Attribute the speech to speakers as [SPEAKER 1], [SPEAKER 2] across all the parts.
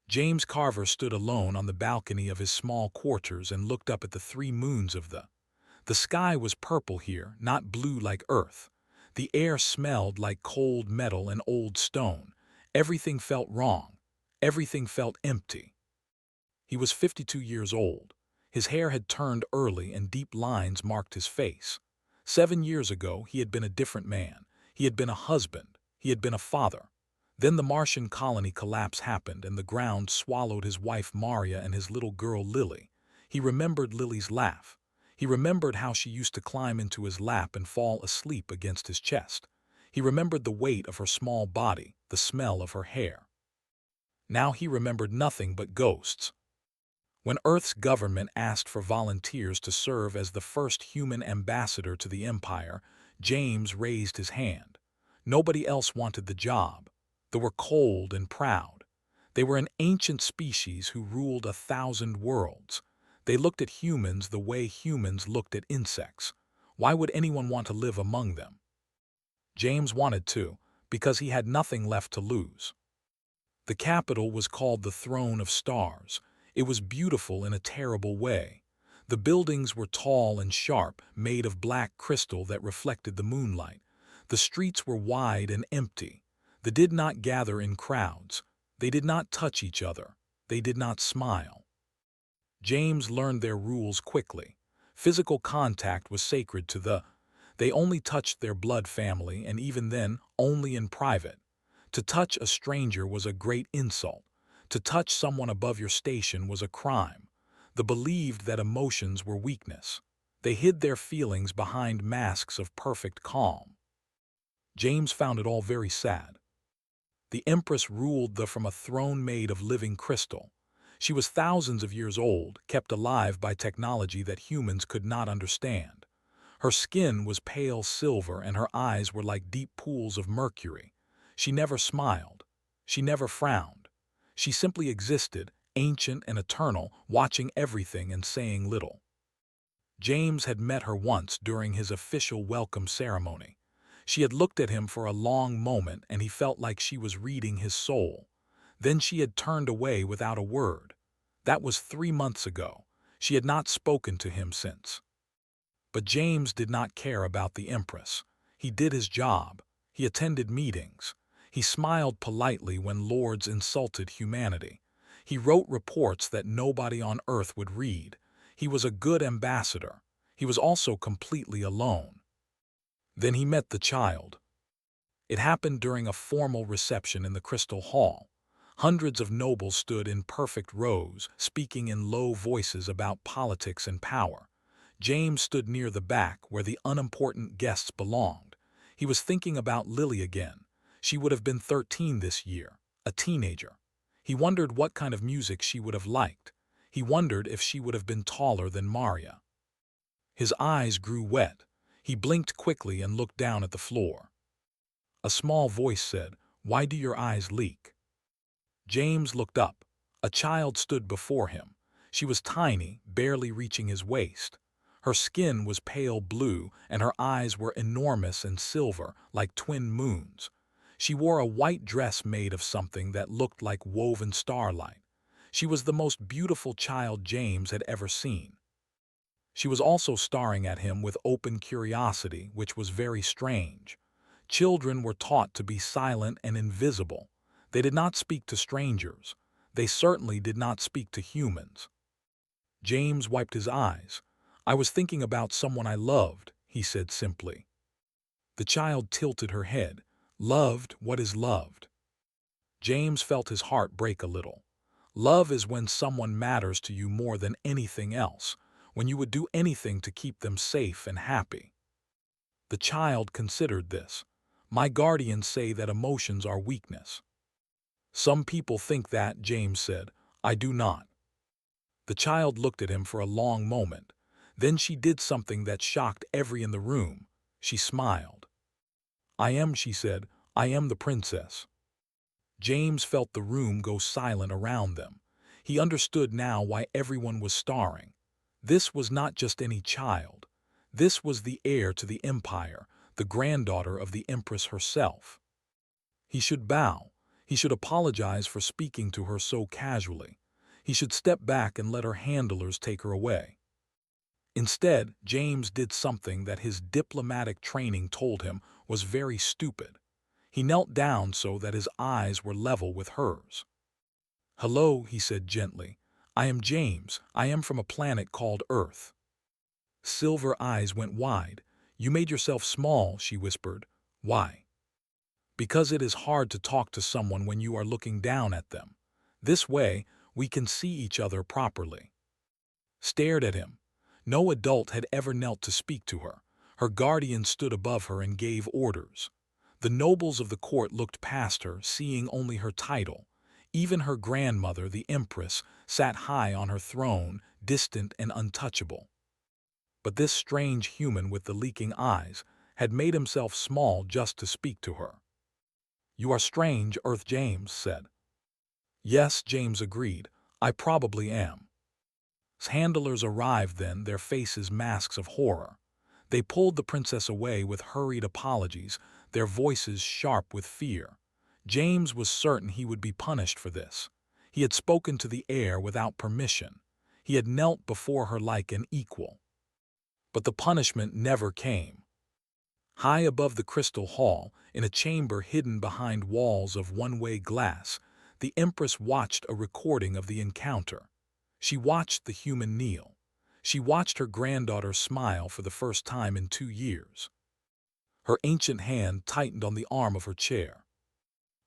[SPEAKER 1] James Carver stood alone on the balcony of his small quarters and looked up at the three moons of the sky was purple here, not blue like Earth. The air smelled like cold metal and old stone. Everything felt wrong. Everything felt empty. He was 52 years old. His hair had turned early and deep lines marked his face. 7 years ago, he had been a different man. He had been a husband. He had been a father. Then the Martian colony collapse happened and the ground swallowed his wife Maria and his little girl Lily. He remembered Lily's laugh. He remembered how she used to climb into his lap and fall asleep against his chest. He remembered the weight of her small body, the smell of her hair. Now he remembered nothing but ghosts. When Earth's government asked for volunteers to serve as the first human ambassador to the Empire, James raised his hand. Nobody else wanted the job. They were cold and proud. They were an ancient species who ruled 1,000 worlds. They looked at humans the way humans looked at insects. Why would anyone want to live among them? James wanted to, because he had nothing left to lose. The capital was called the Throne of Stars. It was beautiful in a terrible way. The buildings were tall and sharp, made of black crystal that reflected the moonlight. The streets were wide and empty. They did not gather in crowds. They did not touch each other. They did not smile. James learned their rules quickly. Physical contact was sacred to they only touched their blood family, and even then, only in private. To touch a stranger was a great insult. To touch someone above your station was a crime. They believed that emotions were weakness. They hid their feelings behind masks of perfect calm. James found it all very sad. The Empress ruled from a throne made of living crystal. She was thousands of years old, kept alive by technology that humans could not understand. Her skin was pale silver and her eyes were like deep pools of mercury. She never smiled. She never frowned. She simply existed, ancient and eternal, watching everything and saying little. James had met her once during his official welcome ceremony. She had looked at him for a long moment and he felt like she was reading his soul. Then she had turned away without a word. That was 3 months ago. She had not spoken to him since. But James did not care about the Empress. He did his job. He attended meetings. He smiled politely when lords insulted humanity. He wrote reports that nobody on Earth would read. He was a good ambassador. He was also completely alone. Then he met the child. It happened during a formal reception in the Crystal Hall. Hundreds of nobles stood in perfect rows, speaking in low voices about politics and power. James stood near the back where the unimportant guests belonged. He was thinking about Lily again. She would have been 13 this year, a teenager. He wondered what kind of music she would have liked. He wondered if she would have been taller than Maria. His eyes grew wet. He blinked quickly and looked down at the floor. A small voice said, "Why do your eyes leak?" James looked up. A child stood before him. She was tiny, barely reaching his waist. Her skin was pale blue, and her eyes were enormous and silver, like twin moons. She wore a white dress made of something that looked like woven starlight. She was the most beautiful child James had ever seen. She was also staring at him with open curiosity, which was very strange. Children were taught to be silent and invisible. They did not speak to strangers. They certainly did not speak to humans. James wiped his eyes. "I was thinking about someone I loved," he said simply. The child tilted her head. "Loved? What is loved?" James felt his heart break a little. Love is when someone matters to you more than anything else, when you would do anything to keep them safe and happy. The child considered this. "My guardians say that emotions are weakness." "Some people think that," James said. "I do not." The child looked at him for a long moment. Then she did something that shocked everyone in the room. She smiled. "I am," she said, "I am the princess." James felt the room go silent around them. He understood now why everyone was staring. This was not just any child. This was the heir to the empire, the granddaughter of the Empress herself. He should bow. He should apologize for speaking to her so casually. He should step back and let her handlers take her away. Instead, James did something that his diplomatic training told him was very stupid. He knelt down so that his eyes were level with hers. "Hello," he said gently. "I am James. I am from a planet called Earth." Silver eyes went wide. "You made yourself small," she whispered. "Why?" "Because it is hard to talk to someone when you are looking down at them. This way, we can see each other properly." Stared at him. No adult had ever knelt to speak to her. Her guardian stood above her and gave orders. The nobles of the court looked past her, seeing only her title. Even her grandmother, the Empress, sat high on her throne, distant and untouchable. But this strange human with the leaking eyes had made himself small just to speak to her. "You are strange, Earth," James said. "Yes," James agreed. "I probably am." His handlers arrived then, their faces masks of horror. They pulled the princess away with hurried apologies, their voices sharp with fear. James was certain he would be punished for this. He had spoken to the air without permission. He had knelt before her like an equal. But the punishment never came. High above the crystal hall, in a chamber hidden behind walls of one-way glass, the Empress watched a recording of the encounter. She watched the human kneel. She watched her granddaughter smile for the first time in 2 years. Her ancient hand tightened on the arm of her chair.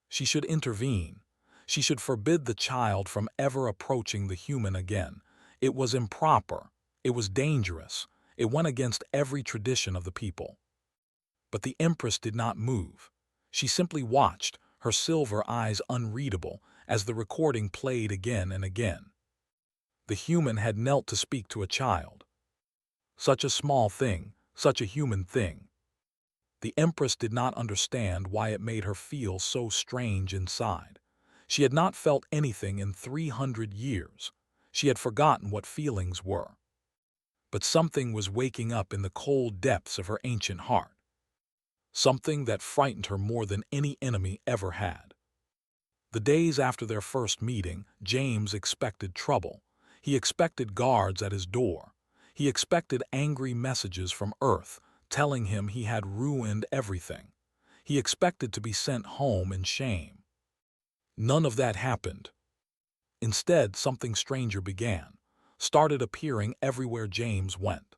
[SPEAKER 1] She should intervene. She should forbid the child from ever approaching the human again. It was improper. It was dangerous. It went against every tradition of the people. But the Empress did not move. She simply watched, her silver eyes unreadable, as the recording played again and again. The human had knelt to speak to a child. Such a small thing, such a human thing. The Empress did not understand why it made her feel so strange inside. She had not felt anything in 300 years. She had forgotten what feelings were. But something was waking up in the cold depths of her ancient heart. Something that frightened her more than any enemy ever had. The days after their first meeting, James expected trouble. He expected guards at his door. He expected angry messages from Earth, telling him he had ruined everything. He expected to be sent home in shame. None of that happened. Instead, something stranger began, started appearing everywhere James went.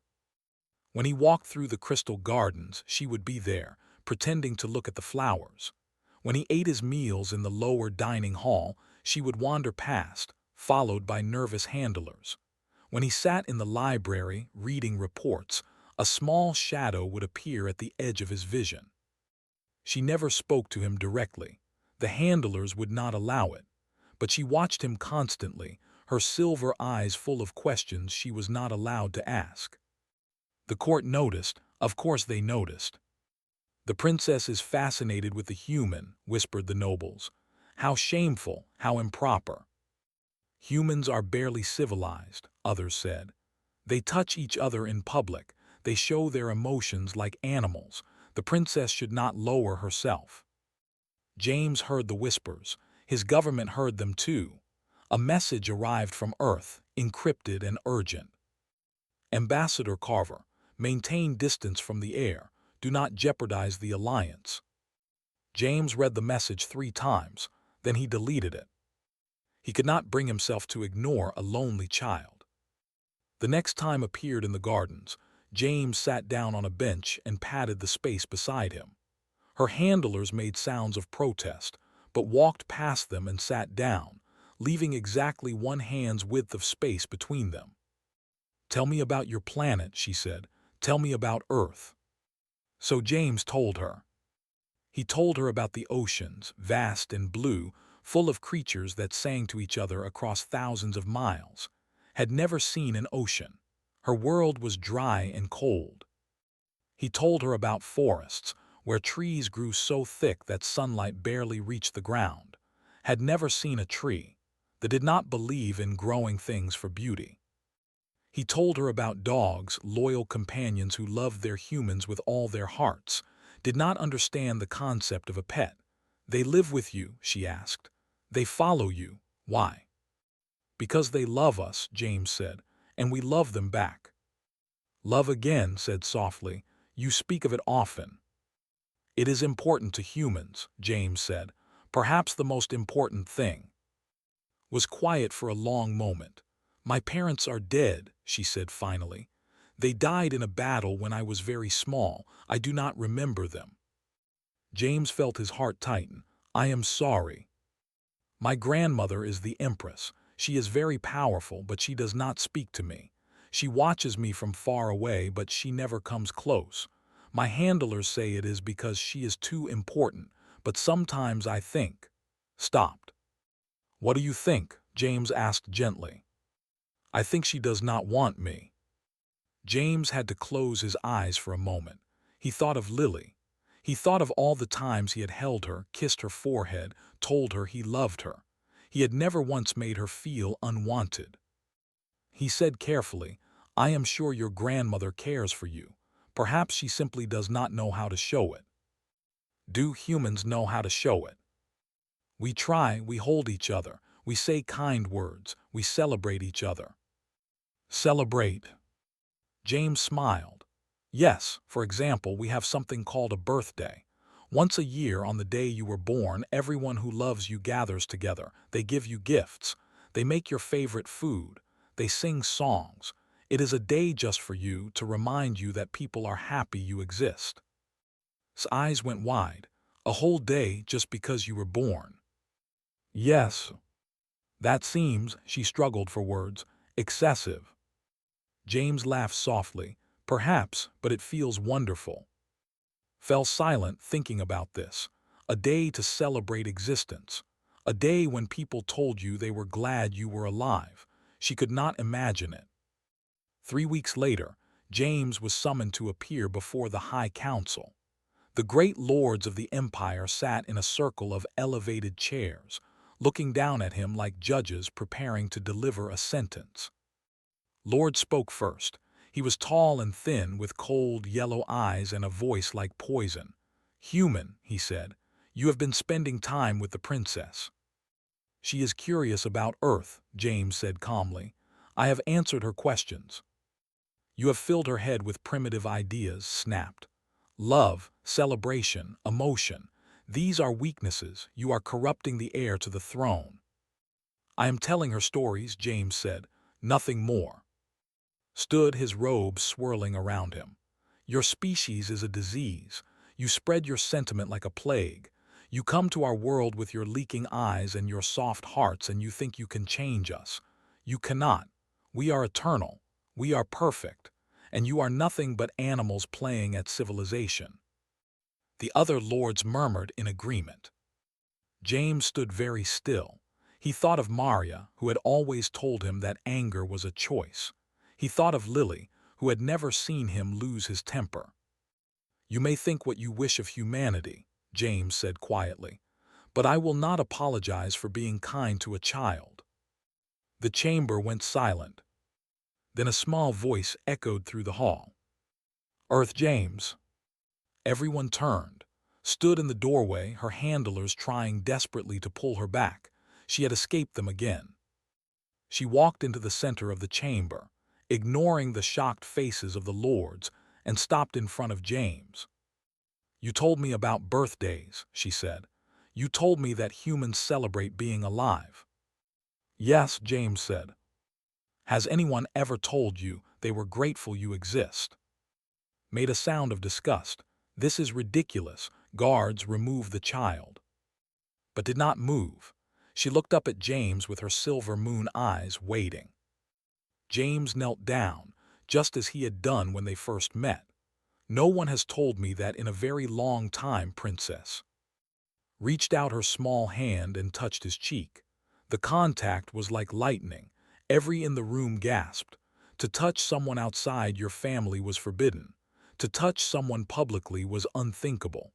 [SPEAKER 1] When he walked through the crystal gardens, she would be there, pretending to look at the flowers. When he ate his meals in the lower dining hall, she would wander past, followed by nervous handlers. When he sat in the library, reading reports, a small shadow would appear at the edge of his vision. She never spoke to him directly. The handlers would not allow it. But she watched him constantly, her silver eyes full of questions she was not allowed to ask. The court noticed. Of course they noticed. "The princess is fascinated with the human," whispered the nobles. "How shameful, how improper." "Humans are barely civilized," others said. "They touch each other in public. They show their emotions like animals. The princess should not lower herself." James heard the whispers. His government heard them too. A message arrived from Earth, encrypted and urgent. "Ambassador Carver, maintain distance from the air. Do not jeopardize the alliance." James read the message 3 times, then he deleted it. He could not bring himself to ignore a lonely child. The next time appeared in the gardens. James sat down on a bench and patted the space beside him. Her handlers made sounds of protest, but walked past them and sat down, leaving exactly 1 hand's width of space between them. "Tell me about your planet," she said. "Tell me about Earth." So James told her. He told her about the oceans, vast and blue, full of creatures that sang to each other across thousands of miles. Had never seen an ocean. Her world was dry and cold. He told her about forests, where trees grew so thick that sunlight barely reached the ground. Had never seen a tree. That did not believe in growing things for beauty. He told her about dogs, loyal companions who loved their humans with all their hearts, did not understand the concept of a pet. They live with you, she asked. They follow you. Why? Because they love us, James said, and we love them back. Love again, said softly. You speak of it often. It is important to humans, James said. Perhaps the most important thing. Was quiet for a long moment. My parents are dead, she said finally. They died in a battle when I was very small. I do not remember them. James felt his heart tighten. I am sorry. My grandmother is the Empress. She is very powerful, but she does not speak to me. She watches me from far away, but she never comes close. My handlers say it is because she is too important, but sometimes I think. Stopped. What do you think? James asked gently. I think she does not want me. James had to close his eyes for a moment. He thought of Lily. He thought of all the times he had held her, kissed her forehead, told her he loved her. He had never once made her feel unwanted. He said carefully, I am sure your grandmother cares for you. Perhaps she simply does not know how to show it. Do humans know how to show it? We try, we hold each other, we say kind words, we celebrate each other. Celebrate. James smiled. Yes, for example, we have something called a birthday. Once a year, on the day you were born, everyone who loves you gathers together. They give you gifts. They make your favorite food. They sing songs. It is a day just for you, to remind you that people are happy you exist. His eyes went wide. A whole day just because you were born. Yes. That seems, she struggled for words, excessive. James laughed softly. Perhaps, but it feels wonderful. Fell silent thinking about this. A day to celebrate existence. A day when people told you they were glad you were alive. She could not imagine it. 3 weeks later, James was summoned to appear before the High Council. The great lords of the empire sat in a circle of elevated chairs, looking down at him like judges preparing to deliver a sentence. Lord spoke first. He was tall and thin, with cold, yellow eyes and a voice like poison. Human, he said, you have been spending time with the princess. She is curious about Earth, James said calmly. I have answered her questions. You have filled her head with primitive ideas, snapped. Love, celebration, emotion. These are weaknesses. You are corrupting the heir to the throne. I am telling her stories, James said. Nothing more. Stood, his robe swirling around him. Your species is a disease. You spread your sentiment like a plague. You come to our world with your leaking eyes and your soft hearts, and you think you can change us. You cannot. We are eternal. We are perfect. And you are nothing but animals playing at civilization. The other lords murmured in agreement. James stood very still. He thought of Maria, who had always told him that anger was a choice. He thought of Lily, who had never seen him lose his temper. You may think what you wish of humanity, James said quietly, but I will not apologize for being kind to a child. The chamber went silent. Then a small voice echoed through the hall. Earth James. Everyone turned, stood in the doorway, her handlers trying desperately to pull her back. She had escaped them again. She walked into the center of the chamber, ignoring the shocked faces of the lords, and stopped in front of James. You told me about birthdays, she said. You told me that humans celebrate being alive. Yes, James said. Has anyone ever told you they were grateful you exist? Made a sound of disgust. This is ridiculous. Guards removed the child. But did not move. She looked up at James with her silver moon eyes, waiting. James knelt down, just as he had done when they first met. No one has told me that in a very long time, princess. Reached out her small hand and touched his cheek. The contact was like lightning. Every in the room gasped. To touch someone outside your family was forbidden. To touch someone publicly was unthinkable.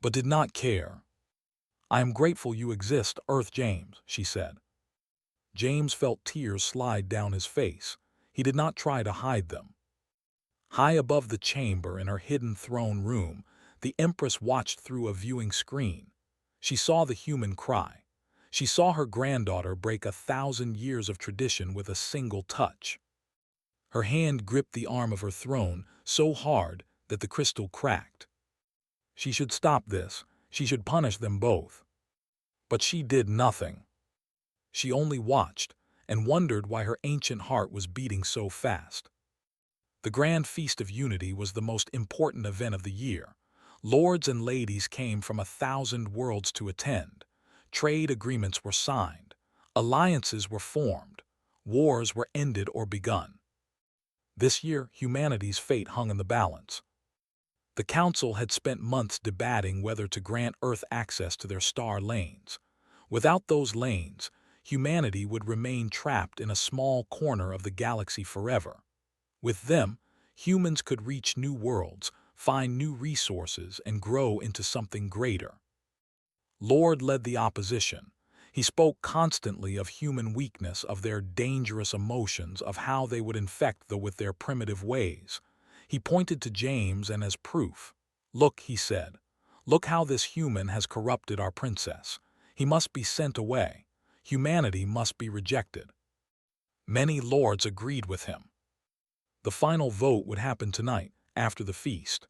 [SPEAKER 1] But did not care. I am grateful you exist, Earth James, she said. James felt tears slide down his face. He did not try to hide them. High above the chamber in her hidden throne room, the Empress watched through a viewing screen. She saw the human cry. She saw her granddaughter break 1,000 years of tradition with a single touch. Her hand gripped the arm of her throne so hard that the crystal cracked. She should stop this. She should punish them both. But she did nothing. She only watched and wondered why her ancient heart was beating so fast. The Grand Feast of Unity was the most important event of the year. Lords and ladies came from 1,000 worlds to attend. Trade agreements were signed. Alliances were formed. Wars were ended or begun. This year, humanity's fate hung in the balance. The Council had spent months debating whether to grant Earth access to their star lanes. Without those lanes, humanity would remain trapped in a small corner of the galaxy forever. With them, humans could reach new worlds, find new resources, and grow into something greater. Lord led the opposition. He spoke constantly of human weakness, of their dangerous emotions, of how they would infect with their primitive ways. He pointed to James and as proof. "Look," he said, "look how this human has corrupted our princess. He must be sent away. Humanity must be rejected." Many lords agreed with him. The final vote would happen tonight, after the feast.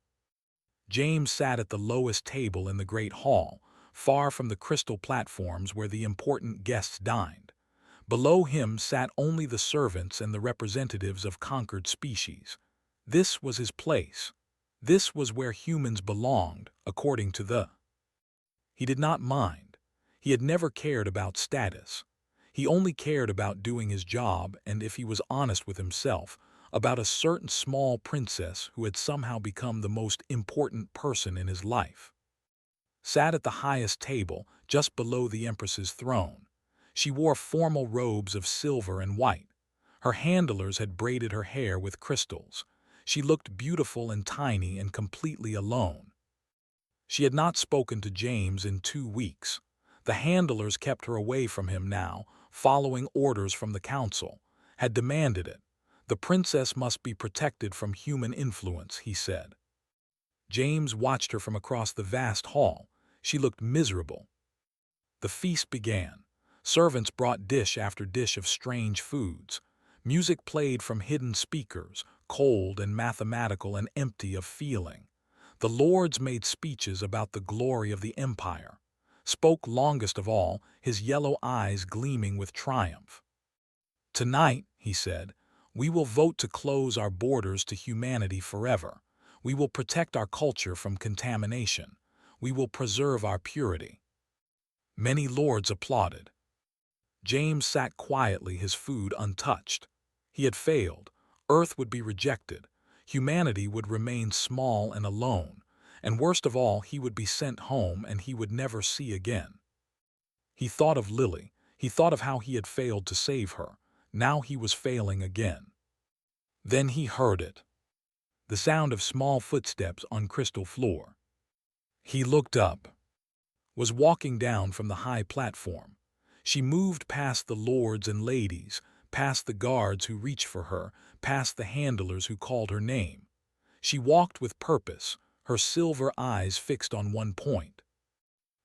[SPEAKER 1] James sat at the lowest table in the great hall, far from the crystal platforms where the important guests dined. Below him sat only the servants and the representatives of conquered species. This was his place. This was where humans belonged, according to the. He did not mind. He had never cared about status. He only cared about doing his job, and if he was honest with himself, about a certain small princess who had somehow become the most important person in his life. Sat at the highest table, just below the Empress's throne. She wore formal robes of silver and white. Her handlers had braided her hair with crystals. She looked beautiful and tiny and completely alone. She had not spoken to James in 2 weeks. The handlers kept her away from him now, following orders from the council, had demanded it. The princess must be protected from human influence, he said. James watched her from across the vast hall. She looked miserable. The feast began. Servants brought dish after dish of strange foods. Music played from hidden speakers, cold and mathematical and empty of feeling. The lords made speeches about the glory of the empire. Spoke longest of all, his yellow eyes gleaming with triumph. "Tonight," he said, "we will vote to close our borders to humanity forever. We will protect our culture from contamination. We will preserve our purity." Many lords applauded. James sat quietly, his food untouched. He had failed. Earth would be rejected. Humanity would remain small and alone. And worst of all, he would be sent home and he would never see again. He thought of Lily. He thought of how he had failed to save her. Now he was failing again. Then he heard it. The sound of small footsteps on crystal floor. He looked up. Was walking down from the high platform. She moved past the lords and ladies, past the guards who reached for her, past the handlers who called her name. She walked with purpose, her silver eyes fixed on one point.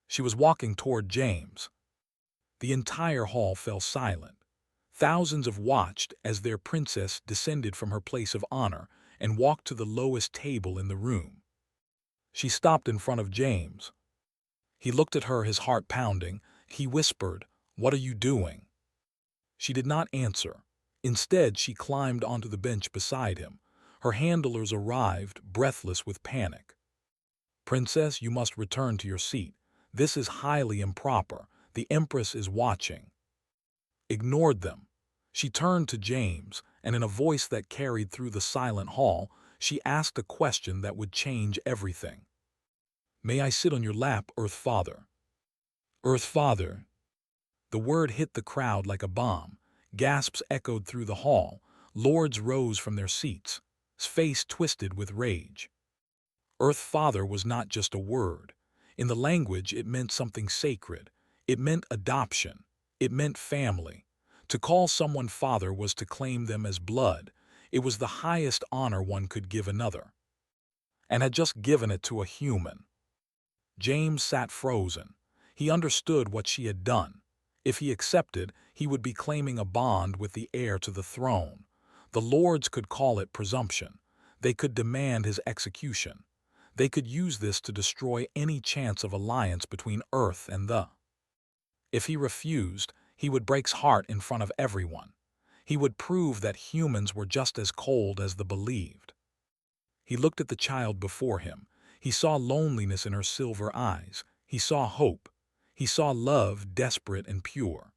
[SPEAKER 1] She was walking toward James. The entire hall fell silent. Thousands of watched as their princess descended from her place of honor and walked to the lowest table in the room. She stopped in front of James. He looked at her, his heart pounding. He whispered, "What are you doing?" She did not answer. Instead, she climbed onto the bench beside him. Her handlers arrived, breathless with panic. "Princess, you must return to your seat. This is highly improper. The Empress is watching." Ignored them. She turned to James, and in a voice that carried through the silent hall, she asked a question that would change everything. "May I sit on your lap, Earth Father?" "Earth Father." The word hit the crowd like a bomb. Gasps echoed through the hall. Lords rose from their seats, his face twisted with rage. Earth Father was not just a word. In the language, it meant something sacred. It meant adoption. It meant family. To call someone father was to claim them as blood. It was the highest honor one could give another. And had just given it to a human. James sat frozen. He understood what she had done. If he accepted, he would be claiming a bond with the heir to the throne. The lords could call it presumption. They could demand his execution. They could use this to destroy any chance of alliance between Earth and the. If he refused, he would break his heart in front of everyone. He would prove that humans were just as cold as the believed. He looked at the child before him. He saw loneliness in her silver eyes. He saw hope. He saw love desperate and pure.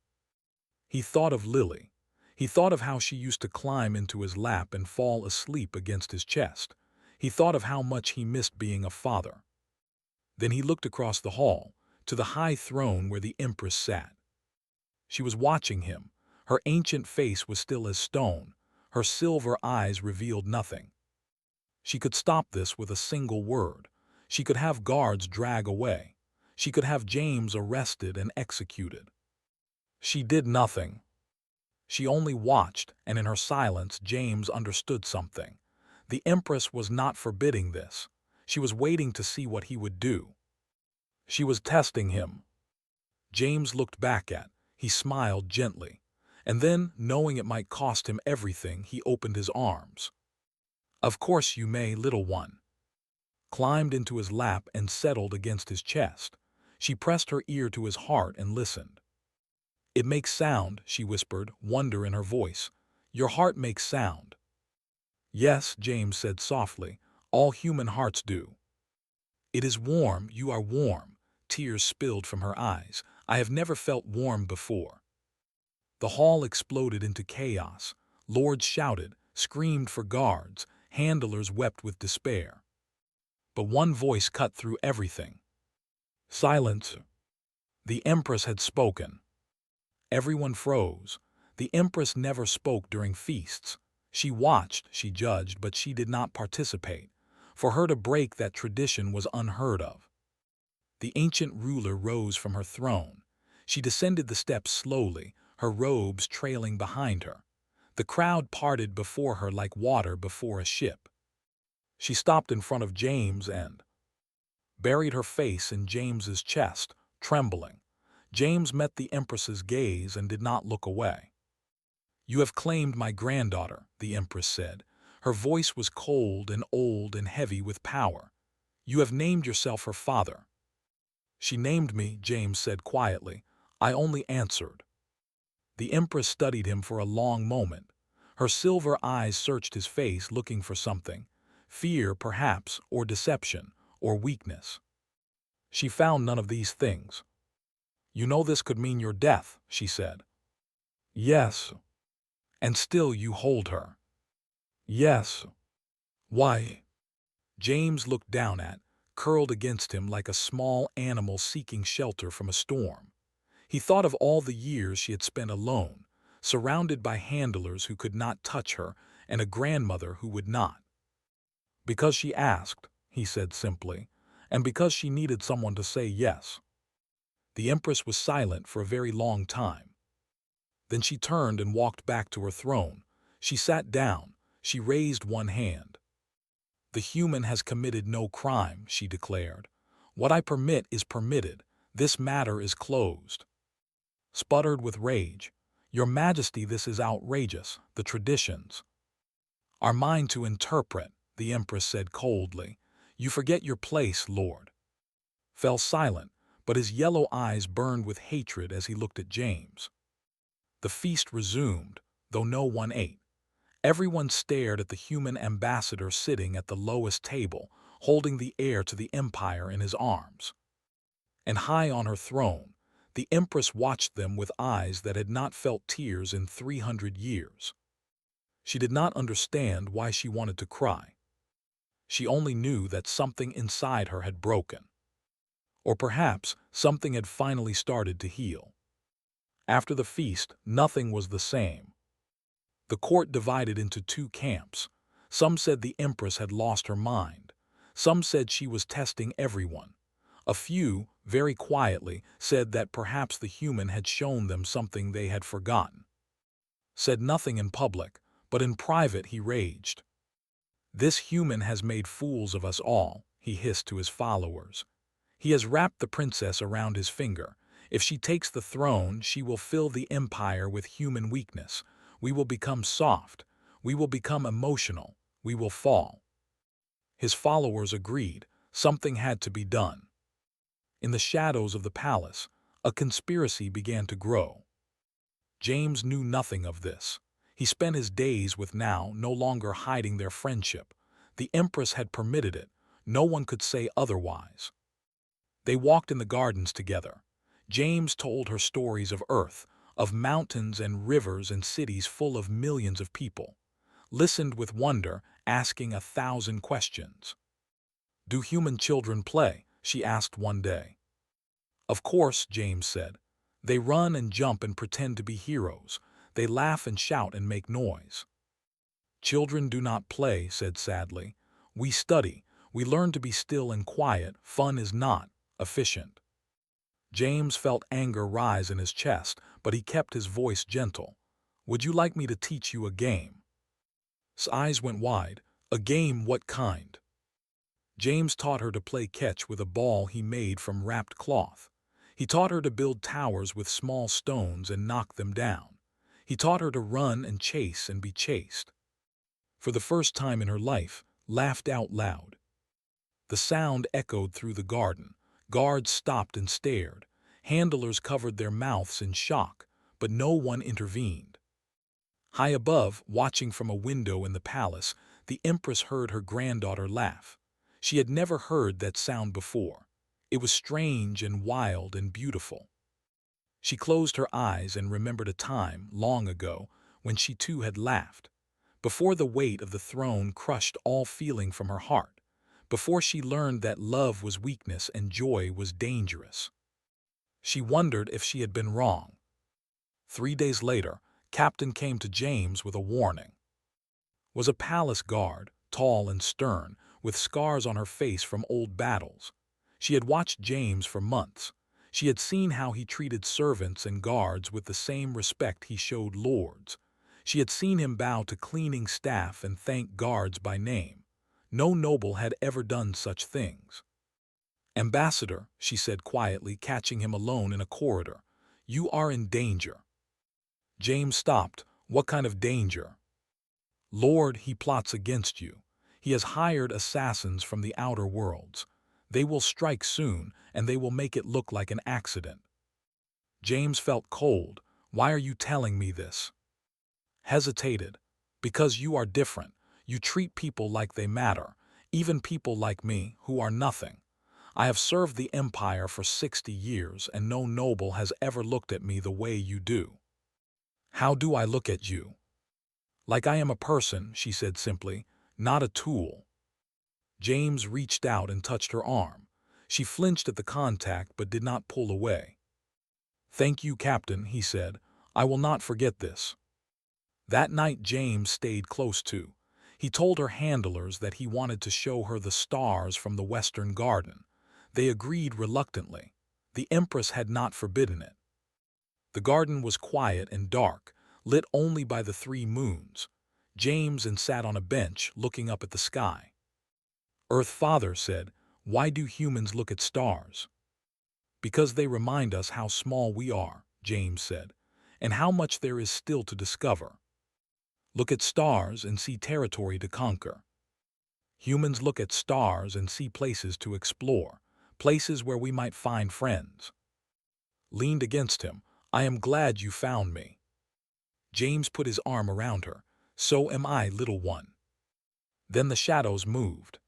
[SPEAKER 1] He thought of Lily. He thought of how she used to climb into his lap and fall asleep against his chest. He thought of how much he missed being a father. Then he looked across the hall, to the high throne where the Empress sat. She was watching him. Her ancient face was still as stone. Her silver eyes revealed nothing. She could stop this with a single word. She could have guards drag away. She could have James arrested and executed. She did nothing. She only watched, and in her silence James understood something. The Empress was not forbidding this. She was waiting to see what he would do. She was testing him. James looked back at. He smiled gently. And then, knowing it might cost him everything, he opened his arms. "Of course you may, little one." Climbed into his lap and settled against his chest. She pressed her ear to his heart and listened. "It makes sound," she whispered, wonder in her voice. "Your heart makes sound." "Yes," James said softly, "all human hearts do." "It is warm, you are warm." Tears spilled from her eyes. "I have never felt warm before." The hall exploded into chaos. Lords shouted, screamed for guards, handlers wept with despair. But one voice cut through everything. "Silence." The Empress had spoken. Everyone froze. The Empress never spoke during feasts. She watched, she judged, but she did not participate. For her to break that tradition was unheard of. The ancient ruler rose from her throne. She descended the steps slowly, her robes trailing behind her. The crowd parted before her like water before a ship. She stopped in front of James and buried her face in James's chest, trembling. James met the Empress's gaze and did not look away. "You have claimed my granddaughter," the Empress said. Her voice was cold and old and heavy with power. "You have named yourself her father." "She named me," James said quietly. "I only answered." The Empress studied him for a long moment. Her silver eyes searched his face looking for something. Fear, perhaps, or deception, or weakness. She found none of these things. "You know this could mean your death," she said. "Yes." "And still you hold her." "Yes." "Why?" James looked down at, curled against him like a small animal seeking shelter from a storm. He thought of all the years she had spent alone, surrounded by handlers who could not touch her and a grandmother who would not. "Because she asked," he said simply, "and because she needed someone to say yes." The Empress was silent for a very long time. Then she turned and walked back to her throne. She sat down. She raised one hand. "The human has committed no crime," she declared. "What I permit is permitted. This matter is closed." Sputtered with rage. "Your Majesty, this is outrageous. The traditions are mine to interpret," the Empress said coldly. "You forget your place, Lord." Fell silent, but his yellow eyes burned with hatred as he looked at James. The feast resumed, though no one ate. Everyone stared at the human ambassador sitting at the lowest table, holding the heir to the empire in his arms. And high on her throne, the Empress watched them with eyes that had not felt tears in 300 years. She did not understand why she wanted to cry. She only knew that something inside her had broken. Or perhaps something had finally started to heal. After the feast, nothing was the same. The court divided into two camps. Some said the Empress had lost her mind. Some said she was testing everyone. A few, very quietly, said that perhaps the human had shown them something they had forgotten. Said nothing in public, but in private he raged. "This human has made fools of us all," he hissed to his followers. He has wrapped the princess around his finger. If she takes the throne, she will fill the empire with human weakness. We will become soft. We will become emotional. We will fall. His followers agreed. Something had to be done. In the shadows of the palace, a conspiracy began to grow. James knew nothing of this. He spent his days with Now, no longer hiding their friendship. The Empress had permitted it. No one could say otherwise. They walked in the gardens together. James told her stories of Earth, of mountains and rivers and cities full of millions of people. Listened with wonder, asking 1,000 questions. "Do human children play?" she asked one day. "Of course," James said. "They run and jump and pretend to be heroes. They laugh and shout and make noise." "Children do not play," said sadly. "We study. We learn to be still and quiet. Fun is not efficient." James felt anger rise in his chest, but he kept his voice gentle. "Would you like me to teach you a game?" His eyes went wide. "A game, what kind?" James taught her to play catch with a ball he made from wrapped cloth. He taught her to build towers with small stones and knock them down. He taught her to run and chase and be chased. For the first time in her life, laughed out loud. The sound echoed through the garden. Guards stopped and stared. Handlers covered their mouths in shock, but no one intervened. High above, watching from a window in the palace, the Empress heard her granddaughter laugh. She had never heard that sound before. It was strange and wild and beautiful. She closed her eyes and remembered a time, long ago, when she too had laughed. Before the weight of the throne crushed all feeling from her heart. Before she learned that love was weakness and joy was dangerous. She wondered if she had been wrong. 3 days later, Captain came to James with a warning. Was a palace guard, tall and stern, with scars on her face from old battles. She had watched James for months. She had seen how he treated servants and guards with the same respect he showed lords. She had seen him bow to cleaning staff and thank guards by name. No noble had ever done such things. "Ambassador," she said quietly, catching him alone in a corridor, "you are in danger." James stopped. "What kind of danger?" "Lord, he plots against you. He has hired assassins from the outer worlds. They will strike soon, and they will make it look like an accident." James felt cold. "Why are you telling me this?" Hesitated. "Because you are different. You treat people like they matter, even people like me, who are nothing. I have served the Empire for 60 years, and no noble has ever looked at me the way you do." "How do I look at you?" "Like I am a person," she said simply, "not a tool." James reached out and touched her arm. She flinched at the contact but did not pull away. "Thank you, Captain," he said. "I will not forget this." That night James stayed close to. He told her handlers that he wanted to show her the stars from the Western Garden. They agreed reluctantly. The Empress had not forbidden it. The garden was quiet and dark, lit only by the 3 moons. James sat on a bench, looking up at the sky. "Earth Father said, 'Why do humans look at stars?' Because they remind us how small we are," James said, "and how much there is still to discover. Look at stars and see territory to conquer. Humans look at stars and see places to explore, places where we might find friends." Leaned against him. "I am glad you found me." James put his arm around her. "So am I, little one." Then the shadows moved.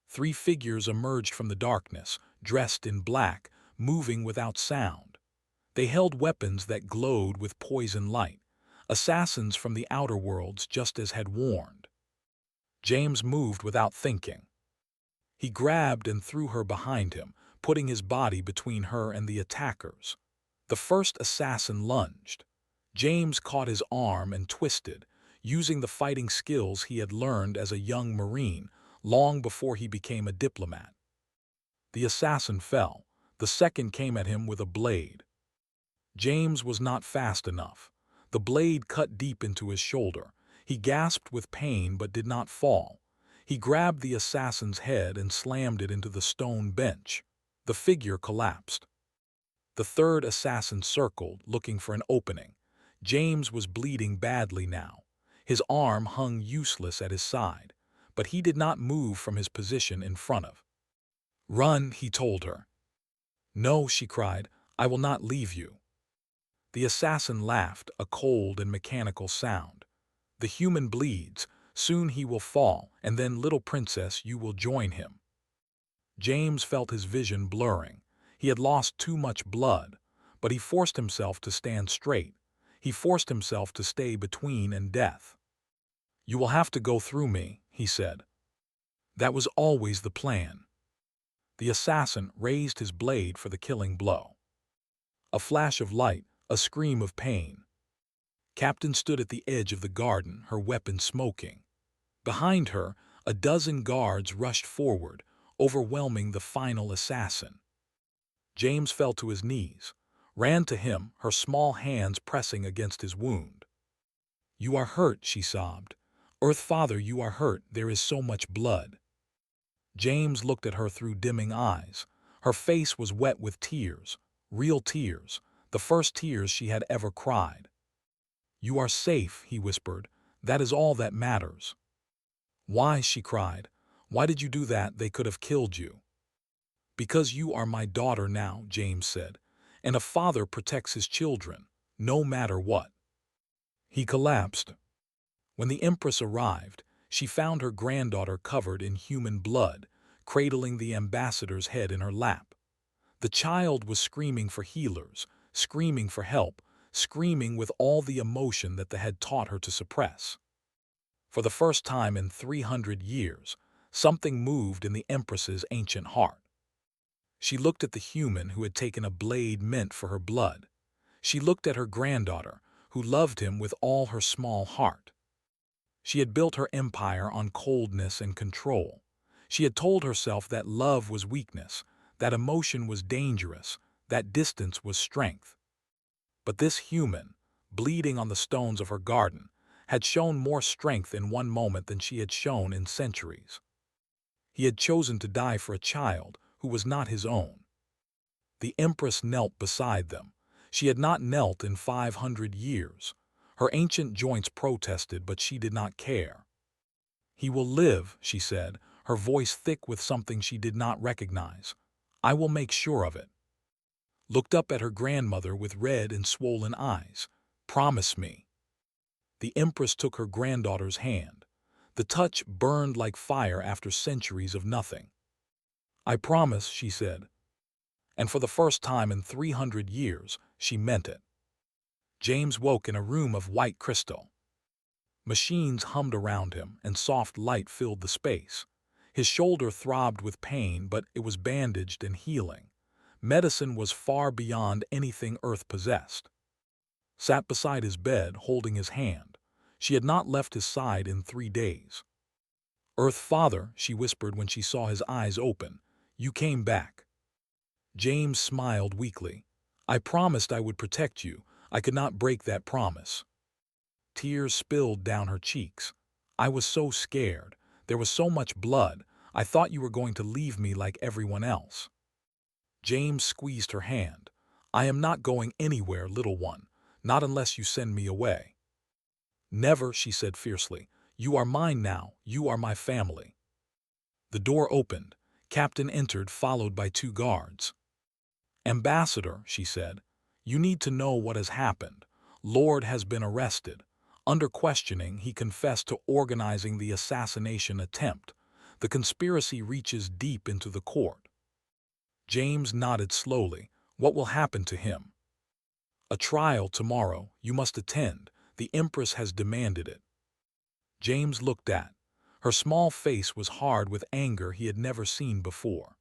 [SPEAKER 1] 3 figures emerged from the darkness, dressed in black, moving without sound. They held weapons that glowed with poison light, assassins from the outer worlds just as had warned. James moved without thinking. He grabbed and threw her behind him, putting his body between her and the attackers. The first assassin lunged. James caught his arm and twisted, using the fighting skills he had learned as a young Marine, long before he became a diplomat. The assassin fell. The second came at him with a blade. James was not fast enough. The blade cut deep into his shoulder. He gasped with pain but did not fall. He grabbed the assassin's head and slammed it into the stone bench. The figure collapsed. The third assassin circled, looking for an opening. James was bleeding badly now. His arm hung useless at his side, but he did not move from his position in front of. "Run," he told her. "No," she cried, "I will not leave you." The assassin laughed, a cold and mechanical sound. "The human bleeds. Soon he will fall, and then, little princess, you will join him." James felt his vision blurring. He had lost too much blood, but he forced himself to stand straight. He forced himself to stay between and death. "You will have to go through me," he said. "That was always the plan." The assassin raised his blade for the killing blow. A flash of light, a scream of pain. Captain stood at the edge of the garden, her weapon smoking. Behind her, a dozen guards rushed forward, overwhelming the final assassin. James fell to his knees, ran to him, her small hands pressing against his wound. "You are hurt," she sobbed. "Earth Father, you are hurt. There is so much blood." James looked at her through dimming eyes. Her face was wet with tears, real tears, the first tears she had ever cried. "You are safe," he whispered. "That is all that matters." "Why?" she cried. "Why did you do that? They could have killed you." "Because you are my daughter now," James said, "and a father protects his children, no matter what." He collapsed. When the Empress arrived, she found her granddaughter covered in human blood, cradling the ambassador's head in her lap. The child was screaming for healers, screaming for help, screaming with all the emotion that they had taught her to suppress. For the first time in 300 years, something moved in the Empress's ancient heart. She looked at the human who had taken a blade meant for her blood. She looked at her granddaughter, who loved him with all her small heart. She had built her empire on coldness and control. She had told herself that love was weakness, that emotion was dangerous, that distance was strength. But this human, bleeding on the stones of her garden, had shown more strength in one moment than she had shown in centuries. He had chosen to die for a child who was not his own. The Empress knelt beside them. She had not knelt in 500 years. Her ancient joints protested, but she did not care. "He will live," she said, her voice thick with something she did not recognize. "I will make sure of it." Looked up at her grandmother with red and swollen eyes. "Promise me." The Empress took her granddaughter's hand. The touch burned like fire after centuries of nothing. "I promise," she said. And for the first time in 300 years, she meant it. James woke in a room of white crystal. Machines hummed around him, and soft light filled the space. His shoulder throbbed with pain, but it was bandaged and healing. Medicine was far beyond anything Earth possessed. Sat beside his bed, holding his hand. She had not left his side in 3 days. "Earth Father," she whispered when she saw his eyes open, "you came back." James smiled weakly. "I promised I would protect you. I could not break that promise." Tears spilled down her cheeks. "I was so scared. There was so much blood. I thought you were going to leave me like everyone else." James squeezed her hand. "I am not going anywhere, little one. Not unless you send me away." "Never," she said fiercely. "You are mine now. You are my family." The door opened. Captain entered, followed by 2 guards. "Ambassador," she said, "you need to know what has happened. Lord has been arrested. Under questioning, he confessed to organizing the assassination attempt. The conspiracy reaches deep into the court." James nodded slowly. "What will happen to him?" "A trial tomorrow. You must attend. The Empress has demanded it." James looked at. Her small face was hard with anger he had never seen before.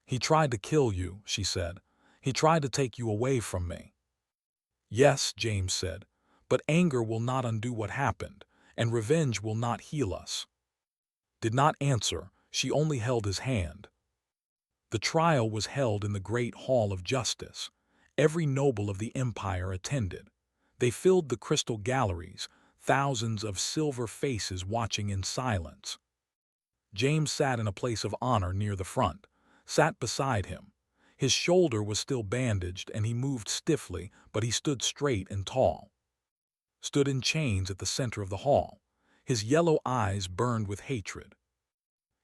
[SPEAKER 1] "He tried to kill you," she said. "He tried to take you away from me." "Yes," James said, "but anger will not undo what happened, and revenge will not heal us." Did not answer, she only held his hand. The trial was held in the great hall of justice. Every noble of the empire attended. They filled the crystal galleries, thousands of silver faces watching in silence. James sat in a place of honor near the front, sat beside him. His shoulder was still bandaged and he moved stiffly, but he stood straight and tall. Stood in chains at the center of the hall. His yellow eyes burned with hatred.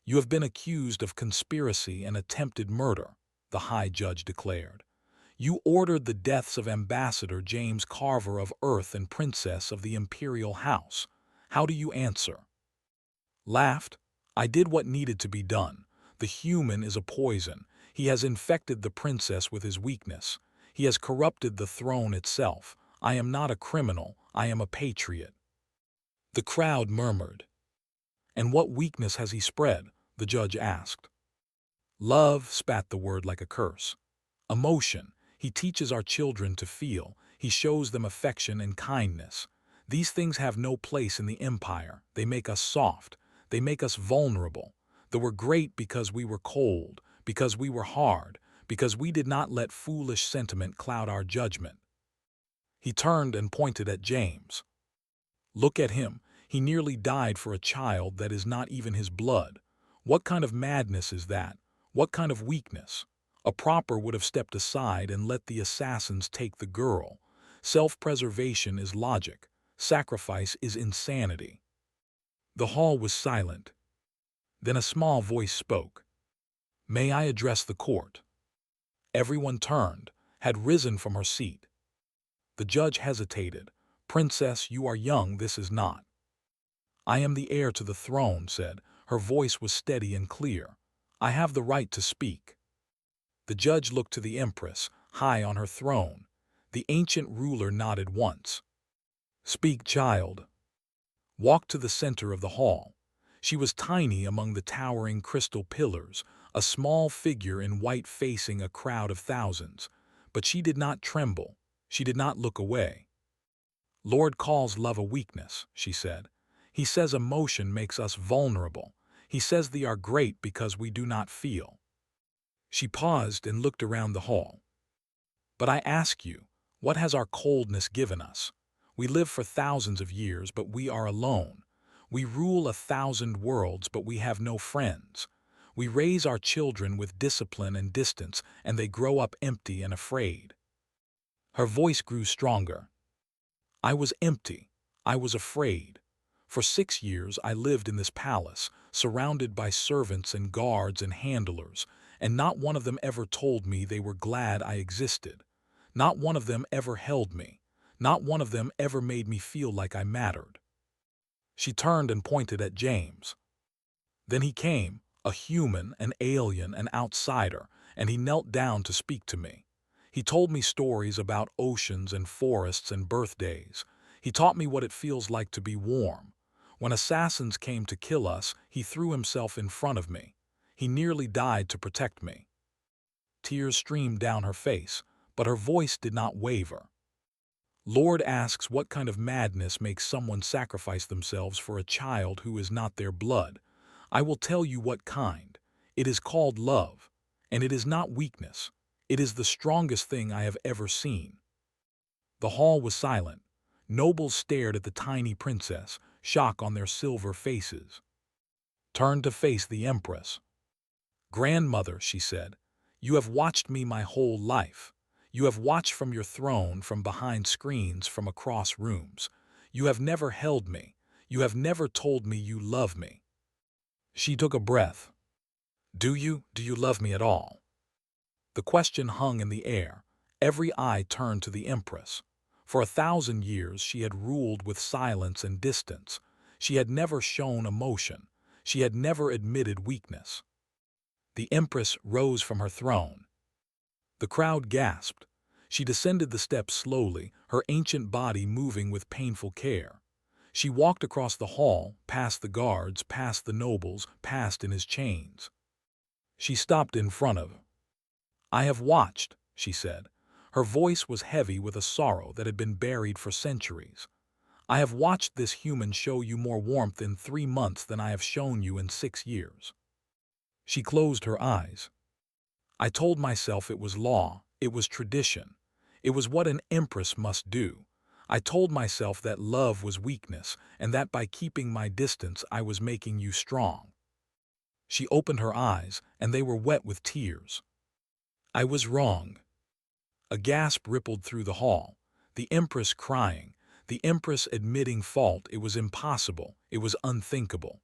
[SPEAKER 1] "You have been accused of conspiracy and attempted murder," the High Judge declared. "You ordered the deaths of Ambassador James Carver of Earth and Princess of the Imperial House. How do you answer?" Laughed. "I did what needed to be done. The human is a poison. He has infected the princess with his weakness. He has corrupted the throne itself. I am not a criminal. I am a patriot." The crowd murmured. "And what weakness has he spread?" the judge asked. "Love," spat the word like a curse. "Emotion. He teaches our children to feel. He shows them affection and kindness. These things have no place in the empire. They make us soft. They make us vulnerable. They were great because we were cold, because we were hard, because we did not let foolish sentiment cloud our judgment." He turned and pointed at James. "Look at him. He nearly died for a child that is not even his blood. What kind of madness is that? What kind of weakness? A proper would have stepped aside and let the assassins take the girl. Self-preservation is logic. Sacrifice is insanity." The hall was silent. Then a small voice spoke. "May I address the court?" Everyone turned, had risen from her seat. The judge hesitated. "Princess, you are young, this is not." "I am the heir to the throne," said. Her voice was steady and clear. "I have the right to speak." The judge looked to the Empress, high on her throne. The ancient ruler nodded once. "Speak, child." Walked to the center of the hall. She was tiny among the towering crystal pillars, a small figure in white facing a crowd of thousands. But she did not tremble. She did not look away. "Lord calls love a weakness," she said. "He says emotion makes us vulnerable. He says they are great because we do not feel." She paused and looked around the hall. "But I ask you, what has our coldness given us? We live for thousands of years, but we are alone. We rule 1,000 worlds, but we have no friends. We raise our children with discipline and distance, and they grow up empty and afraid." Her voice grew stronger. "I was empty. I was afraid. For 6 years I lived in this palace, surrounded by servants and guards and handlers, and not one of them ever told me they were glad I existed. Not one of them ever held me. Not one of them ever made me feel like I mattered." She turned and pointed at James. Then he came, a human, an alien, an outsider, and he knelt down to speak to me. He told me stories about oceans and forests and birthdays. He taught me what it feels like to be warm. When assassins came to kill us, he threw himself in front of me. He nearly died to protect me. Tears streamed down her face, but her voice did not waver. "Lord asks what kind of madness makes someone sacrifice themselves for a child who is not their blood. I will tell you what kind. It is called love, and it is not weakness. It is the strongest thing I have ever seen." The hall was silent. Nobles stared at the tiny princess, shock on their silver faces. Turned to face the Empress. "Grandmother," she said, "you have watched me my whole life. You have watched from your throne, from behind screens, from across rooms. You have never held me. You have never told me you love me." She took a breath. "Do you? Do you love me at all?" The question hung in the air. Every eye turned to the Empress. For 1,000 years she had ruled with silence and distance. She had never shown emotion. She had never admitted weakness. The Empress rose from her throne. The crowd gasped. She descended the steps slowly, her ancient body moving with painful care. She walked across the hall, past the guards, past the nobles, past in his chains. She stopped in front of. "I have watched," she said. Her voice was heavy with a sorrow that had been buried for centuries. "I have watched this human show you more warmth in 3 months than I have shown you in 6 years." She closed her eyes. "I told myself it was law, it was tradition. It was what an empress must do. I told myself that love was weakness, and that by keeping my distance I was making you strong." She opened her eyes, and they were wet with tears. I was wrong. A gasp rippled through the hall. The Empress crying. The Empress admitting fault. It was impossible. It was unthinkable.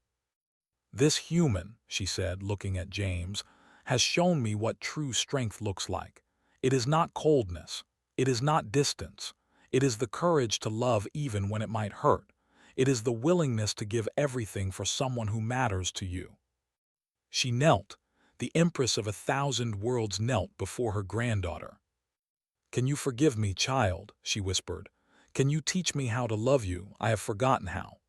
[SPEAKER 1] This human, she said, looking at James, has shown me what true strength looks like. It is not coldness. It is not distance. It is the courage to love even when it might hurt. It is the willingness to give everything for someone who matters to you. She knelt. The Empress of 1,000 worlds knelt before her granddaughter. "Can you forgive me, child?" she whispered. "Can you teach me how to love you? I have forgotten how."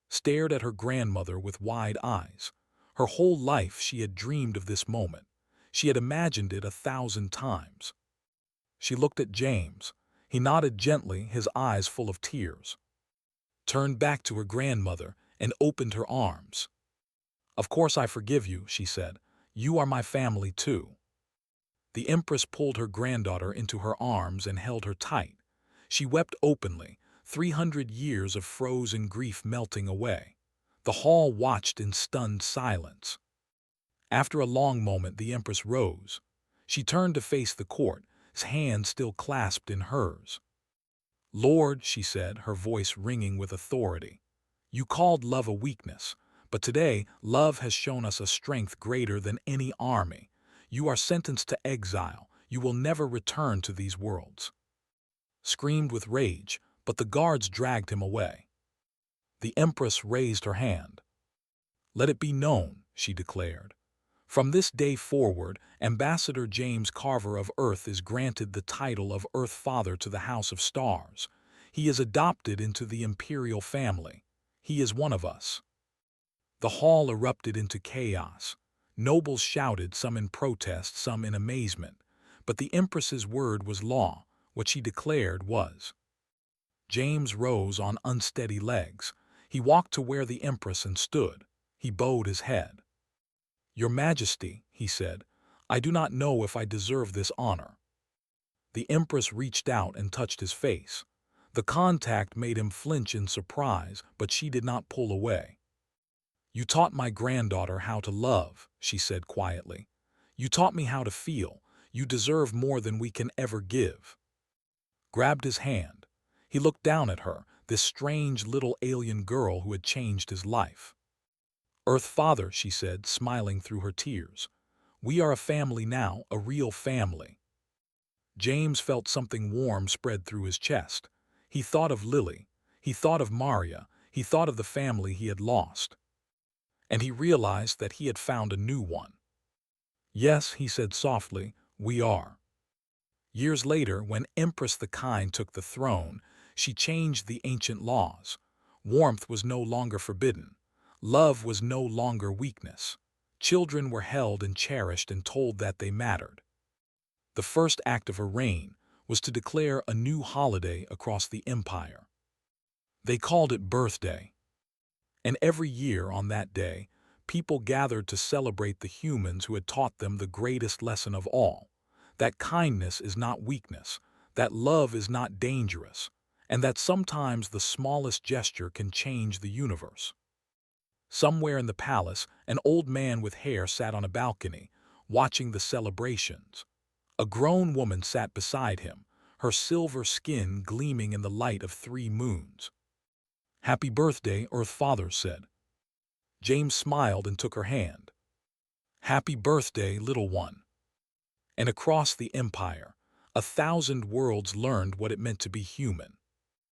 [SPEAKER 1] Stared at her grandmother with wide eyes. Her whole life she had dreamed of this moment. She had imagined it 1,000 times. She looked at James. He nodded gently, his eyes full of tears. Turned back to her grandmother and opened her arms. "Of course I forgive you," she said. "You are my family too." The Empress pulled her granddaughter into her arms and held her tight. She wept openly, 300 years of frozen grief melting away. The hall watched in stunned silence. After a long moment, the Empress rose. She turned to face the court, his hand still clasped in hers. "Lord," she said, her voice ringing with authority, "you called love a weakness, but today love has shown us a strength greater than any army. You are sentenced to exile. You will never return to these worlds." Screamed with rage, but the guards dragged him away. The Empress raised her hand. "Let it be known," she declared. "From this day forward, Ambassador James Carver of Earth is granted the title of Earth Father to the House of Stars. He is adopted into the imperial family. He is one of us." The hall erupted into chaos. Nobles shouted, some in protest, some in amazement. But the Empress's word was law. What she declared was. James rose on unsteady legs. He walked to where the Empress and stood. He bowed his head. "Your Majesty," he said, "I do not know if I deserve this honor." The Empress reached out and touched his face. The contact made him flinch in surprise, but she did not pull away. "You taught my granddaughter how to love," she said quietly. "You taught me how to feel. You deserve more than we can ever give." Grabbed his hand. He looked down at her, this strange little alien girl who had changed his life. "Earth Father," she said, smiling through her tears. "We are a family now, a real family." James felt something warm spread through his chest. He thought of Lily. He thought of Maria. He thought of the family he had lost. And he realized that he had found a new one. "Yes," he said softly, "we are." Years later, when Empress the Kind took the throne, she changed the ancient laws. Warmth was no longer forbidden. Love was no longer weakness. Children were held and cherished and told that they mattered. The first act of her reign was to declare a new holiday across the empire. They called it Birthday. And every year on that day, people gathered to celebrate the humans who had taught them the greatest lesson of all, that kindness is not weakness, that love is not dangerous, and that sometimes the smallest gesture can change the universe. Somewhere in the palace, an old man with hair sat on a balcony, watching the celebrations. A grown woman sat beside him, her silver skin gleaming in the light of 3 moons. "Happy birthday," Earth Father said. James smiled and took her hand. "Happy birthday, little one." And across the empire, 1,000 worlds learned what it meant to be human.